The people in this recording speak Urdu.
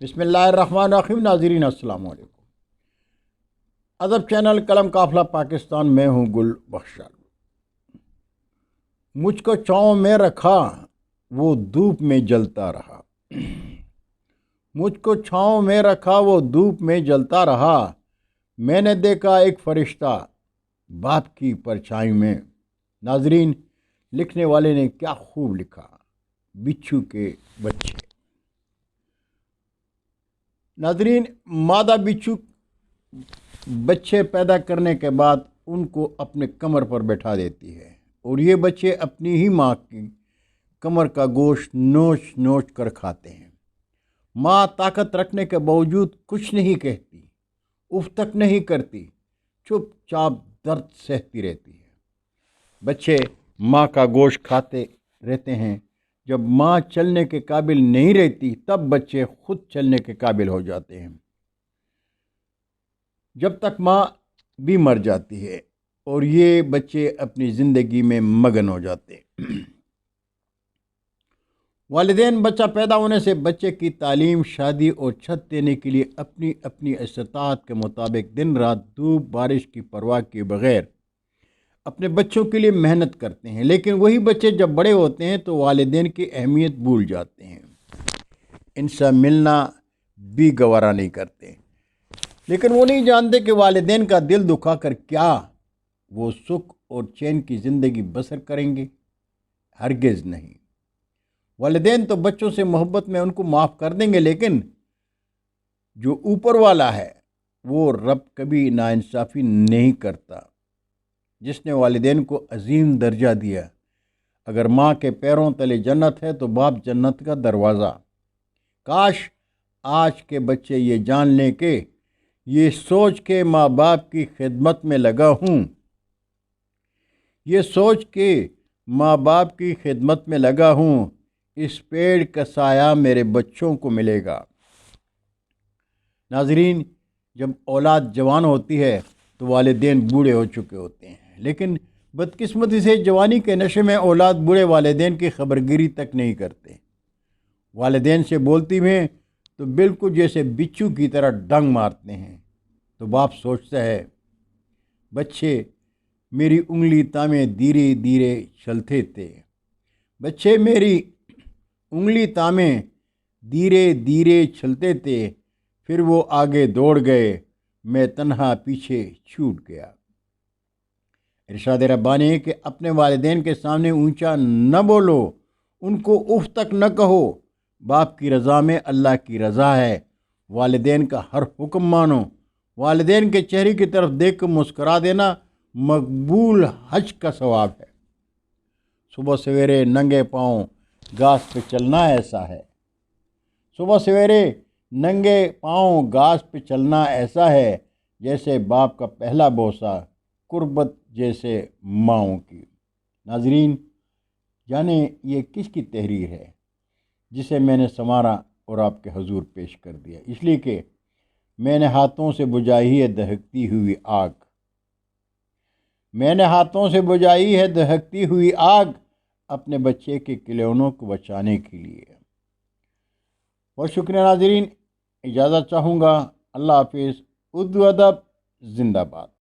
بسم اللہ الرحمن الرحیم۔ ناظرین السلام علیکم۔ ادب چینل قلم قافلہ پاکستان میں ہوں گل بخشال۔ مجھ کو چھاؤں میں رکھا وہ دھوپ میں جلتا رہا، مجھ کو چھاؤں میں رکھا وہ دھوپ میں جلتا رہا، میں نے دیکھا ایک فرشتہ باپ کی پرچھائی میں۔ ناظرین، لکھنے والے نے کیا خوب لکھا، بچھو کے بچے۔ ناظرین، مادہ بچھو بچے پیدا کرنے کے بعد ان کو اپنے کمر پر بٹھا دیتی ہے اور یہ بچے اپنی ہی ماں کی کمر کا گوشت نوچ نوچ کر کھاتے ہیں۔ ماں طاقت رکھنے کے باوجود کچھ نہیں کہتی، اف تک نہیں کرتی، چپ چاپ درد سہتی رہتی ہے۔ بچے ماں کا گوشت کھاتے رہتے ہیں۔ جب ماں چلنے کے قابل نہیں رہتی تب بچے خود چلنے کے قابل ہو جاتے ہیں، جب تک ماں بھی مر جاتی ہے اور یہ بچے اپنی زندگی میں مگن ہو جاتے ہیں۔ والدین بچہ پیدا ہونے سے بچے کی تعلیم، شادی اور چھت دینے کے لیے اپنی اپنی استطاعت کے مطابق دن رات دھوپ بارش کی پرواہ کیے بغیر اپنے بچوں کے لیے محنت کرتے ہیں، لیکن وہی بچے جب بڑے ہوتے ہیں تو والدین کی اہمیت بھول جاتے ہیں، ان سے ملنا بھی گوارا نہیں کرتے۔ لیکن وہ نہیں جانتے کہ والدین کا دل دکھا کر کیا وہ سکھ اور چین کی زندگی بسر کریں گے؟ ہرگز نہیں۔ والدین تو بچوں سے محبت میں ان کو معاف کر دیں گے، لیکن جو اوپر والا ہے وہ رب کبھی ناانصافی نہیں کرتا۔ جس نے والدین کو عظیم درجہ دیا، اگر ماں کے پیروں تلے جنت ہے تو باپ جنت کا دروازہ۔ کاش آج کے بچے یہ جان لیں کہ یہ سوچ کے ماں باپ کی خدمت میں لگا ہوں، یہ سوچ کے ماں باپ کی خدمت میں لگا ہوں، اس پیڑ کا سایہ میرے بچوں کو ملے گا۔ ناظرین، جب اولاد جوان ہوتی ہے تو والدین بوڑھے ہو چکے ہوتے ہیں، لیکن بدقسمتی سے جوانی کے نشے میں اولاد بوڑھے والدین کی خبرگیری تک نہیں کرتے۔ والدین سے بولتی ہیں تو بالکل جیسے بچھو کی طرح ڈنگ مارتے ہیں۔ تو باپ سوچتا ہے، بچے میری انگلی تامے دھیرے دھیرے چلتے تھے، بچے میری انگلی تامے دھیرے دھیرے چلتے تھے، پھر وہ آگے دوڑ گئے، میں تنہا پیچھے چھوٹ گیا۔ ارشاد ربانی ہے کہ اپنے والدین کے سامنے اونچا نہ بولو، ان کو اف تک نہ کہو۔ باپ کی رضا میں اللہ کی رضا ہے۔ والدین کا ہر حکم مانو۔ والدین کے چہرے کی طرف دیکھ کر مسکرا دینا مقبول حج کا ثواب ہے۔ صبح سویرے ننگے پاؤں گھاس پہ چلنا ایسا ہے، صبح سویرے ننگے پاؤں گھاس پہ چلنا ایسا ہے جیسے باپ کا پہلا بوسہ، قربت جیسے ماؤں کی۔ ناظرین، جانے یہ کس کی تحریر ہے جسے میں نے سنوارا اور آپ کے حضور پیش کر دیا؟ اس لیے کہ میں نے ہاتھوں سے بجھائی ہے دہکتی ہوئی آگ، میں نے ہاتھوں سے بجھائی ہے دہکتی ہوئی آگ، اپنے بچے کے کھلونوں کو بچانے کے لیے۔ بہت شکریہ ناظرین، اجازت چاہوں گا۔ اللہ حافظ۔ اردو ادب زندہ باد۔